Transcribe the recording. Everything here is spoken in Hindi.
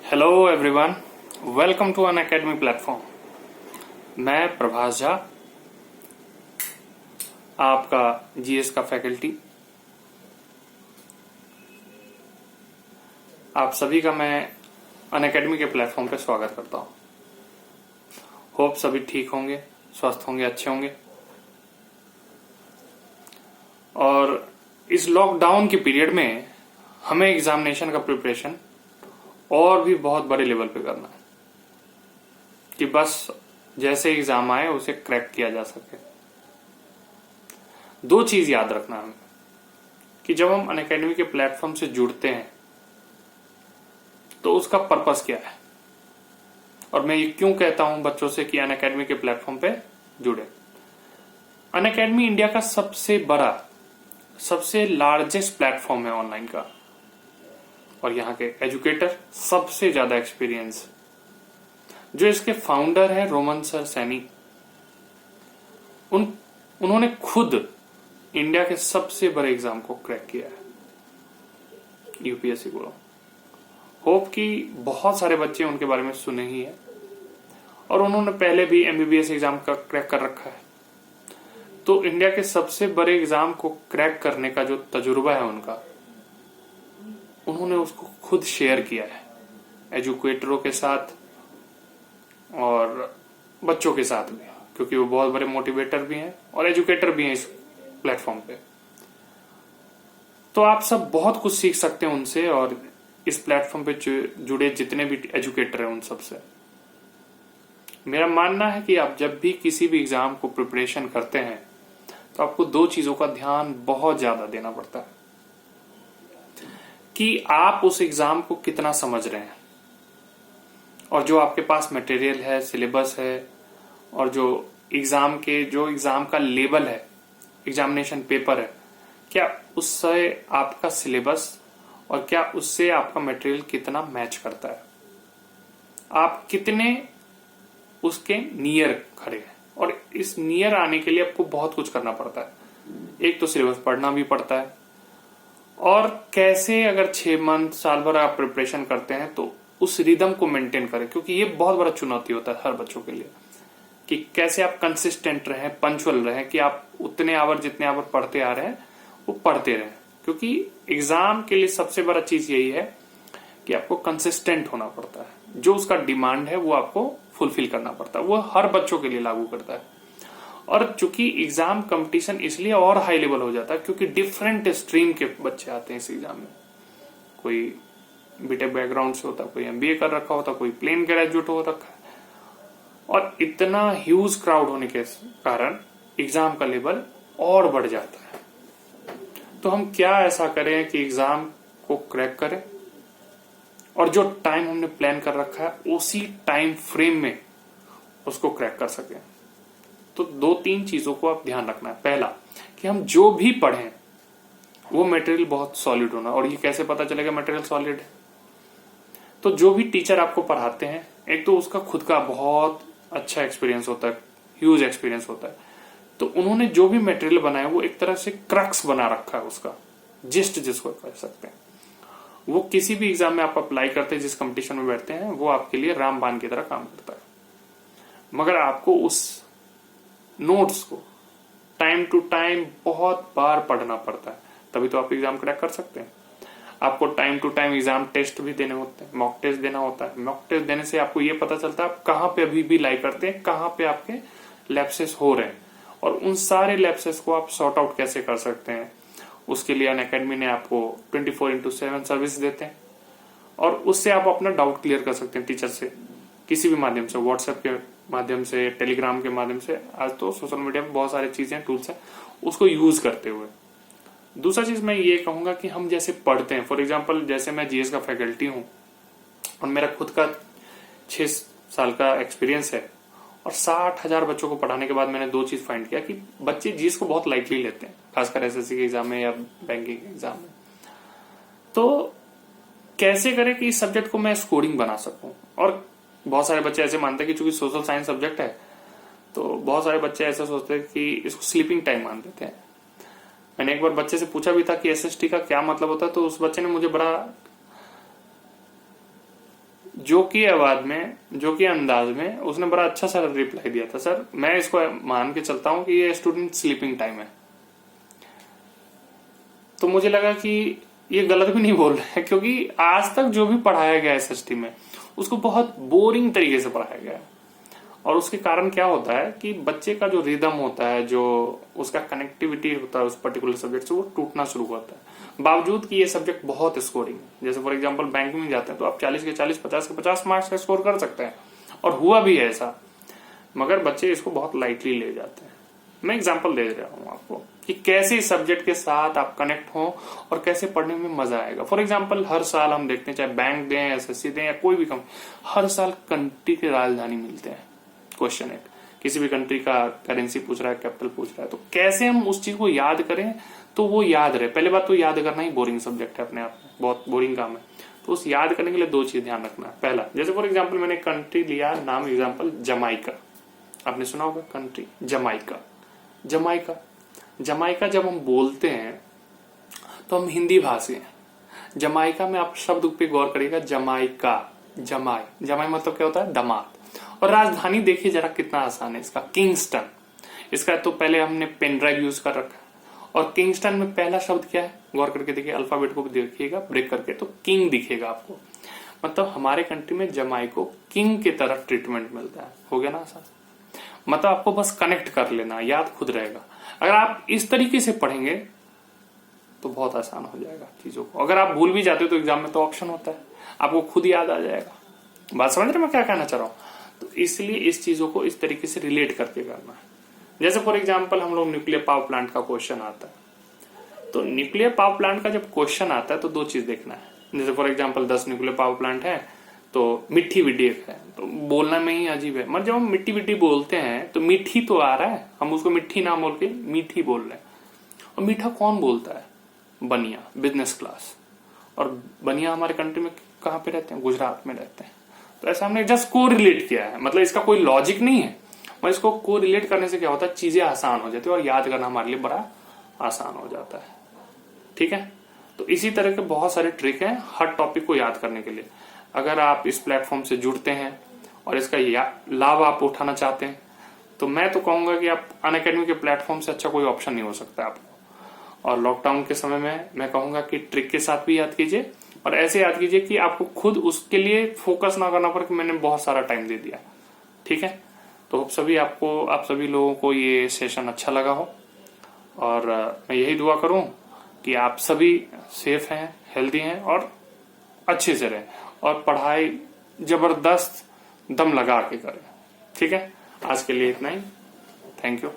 Hello everyone, welcome to unacademy platform. मैं प्रभास झा, आपका जीएस का फैकल्टी। आप सभी का मैं अन अकेडमी के प्लेटफॉर्म पे स्वागत करता हूं। होप सभी ठीक होंगे, स्वस्थ होंगे, अच्छे होंगे। और इस लॉकडाउन के पीरियड में हमें एग्जामिनेशन का प्रिपरेशन और भी बहुत बड़े लेवल पे करना है कि बस जैसे एग्जाम आए उसे क्रैक किया जा सके। दो चीज याद रखना हमें कि जब हम अनअकैडमी के प्लेटफॉर्म से जुड़ते हैं तो उसका पर्पस क्या है, और मैं ये क्यों कहता हूं बच्चों से कि अनअकैडमी के प्लेटफॉर्म पे जुड़े। अनअकैडमी इंडिया का सबसे बड़ा, सबसे लार्जेस्ट प्लेटफॉर्म है ऑनलाइन का, और यहाँ के एजुकेटर सबसे ज्यादा एक्सपीरियंस। जो इसके फाउंडर है रोमन सर सैनी, उन्होंने खुद इंडिया के सबसे बड़े एग्जाम को क्रैक किया है, यूपीएससी को। होप कि बहुत सारे बच्चे उनके बारे में सुने ही है, और उन्होंने पहले भी एमबीबीएस एग्जाम का क्रैक कर रखा है। तो इंडिया के सबसे बड़े एग्जाम को क्रैक करने का जो तजुर्बा है उनका, उन्होंने उसको खुद शेयर किया है एजुकेटरों के साथ और बच्चों के साथ भी, क्योंकि वो बहुत बड़े मोटिवेटर भी हैं और एजुकेटर भी हैं इस प्लेटफॉर्म पे। तो आप सब बहुत कुछ सीख सकते हैं उनसे, और इस प्लेटफॉर्म पे जुड़े जितने भी एजुकेटर हैं उन सब से। मेरा मानना है कि आप जब भी किसी भी एग्जाम को प्रिपरेशन करते हैं तो आपको दो चीजों का ध्यान बहुत ज्यादा देना पड़ता है कि आप उस एग्जाम को कितना समझ रहे हैं, और जो आपके पास मटेरियल है, सिलेबस है, और जो एग्जाम का लेवल है, एग्जामिनेशन पेपर है, क्या उससे आपका सिलेबस और क्या उससे आपका मटेरियल कितना मैच करता है, आप कितने उसके नियर खड़े हैं। और इस नियर आने के लिए आपको बहुत कुछ करना पड़ता है। एक तो सिलेबस पढ़ना भी पड़ता है, और कैसे अगर 6 मंथ, साल भर आप प्रिपरेशन करते हैं तो उस रिदम को मेंटेन करें, क्योंकि ये बहुत बड़ा चुनौती होता है हर बच्चों के लिए कि कैसे आप कंसिस्टेंट रहें, पंचुअल रहें, कि आप उतने आवर जितने आवर पढ़ते आ रहे हैं वो पढ़ते रहें। क्योंकि एग्जाम के लिए सबसे बड़ा चीज यही है कि आपको कंसिस्टेंट होना पड़ता है। जो उसका डिमांड है वो आपको फुलफिल करना पड़ता है। वो हर बच्चों के लिए लागू करता है। और चूंकि एग्जाम कंपटीशन इसलिए और हाई लेवल हो जाता है क्योंकि डिफरेंट स्ट्रीम के बच्चे आते हैं इस एग्जाम में। कोई बीटेक बैकग्राउंड से होता है, कोई एमबीए कर रखा होता है, कोई प्लेन ग्रेजुएट हो रखा है, और इतना ह्यूज क्राउड होने के कारण एग्जाम का लेवल और बढ़ जाता है। तो हम क्या ऐसा करें कि एग्जाम को क्रैक करें, और जो टाइम हमने प्लान कर रखा है उसी टाइम फ्रेम में उसको क्रैक कर सकें। तो 2-3 चीजों को आप ध्यान रखना है। पहला, कि हम जो भी पढ़ें वो मटेरियल बहुत सॉलिड होना। और ये कैसे पता चलेगा मटेरियल सॉलिड है? तो जो भी टीचर आपको पढ़ाते हैं, एक तो उसका खुद का बहुत अच्छा एक्सपीरियंस होता है, ह्यूज एक्सपीरियंस होता है। तो उन्होंने जो भी मटेरियल बनाया वो एक तरह से क्रक्स बना रखा है, उसका जिस्ट जिसको कह सकते हैं। वो किसी भी एग्जाम में आप अप्लाई करते हैं, जिस कंपटीशन में बैठते हैं, वो आपके लिए रामबाण की तरह काम करता है। मगर आपको उस नोट्स को टाइम टू टाइम बहुत बार पढ़ना पड़ता है, तभी तो आप एग्जाम क्रैक कर सकते हैं। आपको time to time exam test भी देने होते हैं, मॉक टेस्ट देना होता है। मॉक टेस्ट देने से आपको ये पता चलता है आप कहाँ पे अभी भी लाई करते हैं, कहाँ पे आपके लैप्सेस हो रहे हैं, और उन सारे लैप्सेस को आप सॉर्ट आउट कैसे कर सकते हैं। उसके लिए अनअकैडमी ने आपको 24/7 सर्विस देते हैं, और उससे आप अपना डाउट क्लियर कर सकते हैं टीचर से, किसी भी माध्यम से, व्हाट्सएप के माध्यम से, टेलीग्राम के माध्यम से। आज तो सोशल मीडिया में बहुत सारी चीजें, टूल्स हैं, उसको यूज करते हुए। दूसरा चीज मैं ये कहूंगा कि हम जैसे पढ़ते हैं, फॉर एग्जाम्पल जैसे मैं जीएस का फैकल्टी हूं और मेरा खुद का 6 साल का एक्सपीरियंस है, और 60,000 बच्चों को पढ़ाने के बाद मैंने 2 चीज फाइंड किया कि बच्चे जीएस को बहुत लाइटली लेते हैं, खासकर एसएससी के एग्जाम में या बैंकिंग एग्जाम में। तो कैसे करें कि इस सब्जेक्ट को मैं स्कोरिंग बना सकूं। और बहुत सारे बच्चे ऐसे मानते हैं कि चूंकि सोशल साइंस सब्जेक्ट है, तो बहुत सारे बच्चे ऐसे सोचते हैं कि इसको स्लीपिंग टाइम मान देते हैं। मैंने एक बार बच्चे से पूछा भी था कि एसएसटी का क्या मतलब होता है, तो उस बच्चे ने मुझे बड़ा जो कि अंदाज में उसने बड़ा अच्छा सा रिप्लाई दिया था, सर मैं इसको मान के चलता हूं कि ये स्टूडेंट स्लीपिंग टाइम है। तो मुझे लगा कि ये गलत भी नहीं बोल रहे हैं, क्योंकि आज तक जो भी पढ़ाया गया है एसएसटी में उसको बहुत बोरिंग तरीके से पढ़ाया गया है। और उसके कारण क्या होता है कि बच्चे का जो रिदम होता है, जो उसका कनेक्टिविटी होता है उस पर्टिकुलर सब्जेक्ट से, वो टूटना शुरू होता है। बावजूद कि ये सब्जेक्ट बहुत स्कोरिंग है, जैसे फॉर एग्जांपल बैंकिंग में जाते हैं तो आप 40 के 40, 50 के 50 मार्क्स का स्कोर कर सकते हैं, और हुआ भी है ऐसा, मगर बच्चे इसको बहुत लाइटली ले जाते हैं। मैं एग्जांपल दे रहा हूँ आपको कि कैसे इस सब्जेक्ट के साथ आप कनेक्ट हो और कैसे पढ़ने में मजा आएगा। फॉर एग्जांपल हर साल हम देखते हैं, चाहे बैंक दें, एसएससी दें या कोई भी कंपनी, हर साल कंट्री की राजधानी मिलते हैं क्वेश्चन एक, किसी भी कंट्री का करेंसी पूछ रहा है, कैपिटल पूछ रहा है, तो कैसे हम उस चीज को याद करें तो वो याद रहे। पहले बात तो याद करना ही बोरिंग सब्जेक्ट है अपने आप में, बहुत बोरिंग काम है। तो उस याद करने के लिए दो चीज ध्यान रखना है। पहला, जैसे फॉर एग्जाम्पल मैंने कंट्री लिया, नाम एग्जाम्पल जमाइका, आपने सुना होगा कंट्री जमाइका। जमाइका जब हम बोलते हैं तो हम हिंदी भाषी हैं। जमाइका में आप शब्द पे गौर करिएगा, जमाइका, जमाई मतलब क्या होता है, दामाद। और राजधानी देखिए जरा कितना आसान है इसका, किंगस्टन। इसका तो पहले हमने पेन ड्राइव यूज कर रखा है, और किंगस्टन में पहला शब्द क्या है, गौर करके देखिए, अल्फाबेट को देखिएगा ब्रेक करके, तो किंग दिखेगा आपको। मतलब हमारे कंट्री में जमाई को किंग की तरह ट्रीटमेंट मिलता है। हो गया ना आसान? मतलब आपको बस कनेक्ट कर लेना, याद खुद रहेगा। अगर आप इस तरीके से पढ़ेंगे तो बहुत आसान हो जाएगा चीजों को। अगर आप भूल भी जाते हो तो एग्जाम में तो ऑप्शन होता है, आपको खुद याद आ जाएगा। बात समझ रहे मैं क्या कहना चाह रहा हूं? तो इसलिए इस चीजों को इस तरीके से रिलेट करके करना है। जैसे फॉर एग्जाम्पल हम लोग न्यूक्लियर पावर प्लांट का क्वेश्चन आता है, तो न्यूक्लियर पावर प्लांट का जब क्वेश्चन आता है तो दो चीज देखना है। जैसे for example 10 nuclear power plant है, तो मिट्टी विड्डी है, तो बोलना में ही अजीब है। मतलब जब हम मिट्टी विड्डी बोलते हैं तो मीठी तो आ रहा है, हम उसको मिट्टी ना बोल के मीठी बोल रहे हैं। और मीठा कौन बोलता है? बनिया, बिजनेस क्लास। और बनिया हमारे कंट्री में कहाँ पे रहते हैं? गुजरात में रहते हैं। तो ऐसा हमने जस्ट को रिलेट किया है, मतलब इसका कोई लॉजिक नहीं है, और इसको को रिलेट करने से क्या होता है, चीजें आसान हो जाती है और याद करना हमारे लिए बड़ा आसान हो जाता है। ठीक है, तो इसी तरह के बहुत सारे ट्रिक हैं हर टॉपिक को याद करने के लिए। अगर आप इस प्लेटफॉर्म से जुड़ते हैं और इसका लाभ आप उठाना चाहते हैं, तो मैं तो कहूंगा कि आप अनअकैडमी के प्लेटफॉर्म से अच्छा कोई ऑप्शन नहीं हो सकता आपको। और लॉकडाउन के समय में मैं कहूंगा कि ट्रिक के साथ भी याद कीजिए, और ऐसे याद कीजिए कि आपको खुद उसके लिए फोकस ना करना पड़े कि मैंने बहुत सारा टाइम दे दिया। ठीक है, तो आप सभी लोगों को ये सेशन अच्छा लगा हो, और मैं यही दुआ करूं कि आप सभी सेफ हैं, हेल्दी हैं और अच्छे से रहें, और पढ़ाई जबरदस्त दम लगा के करें। ठीक है, आज के लिए इतना ही। Thank you.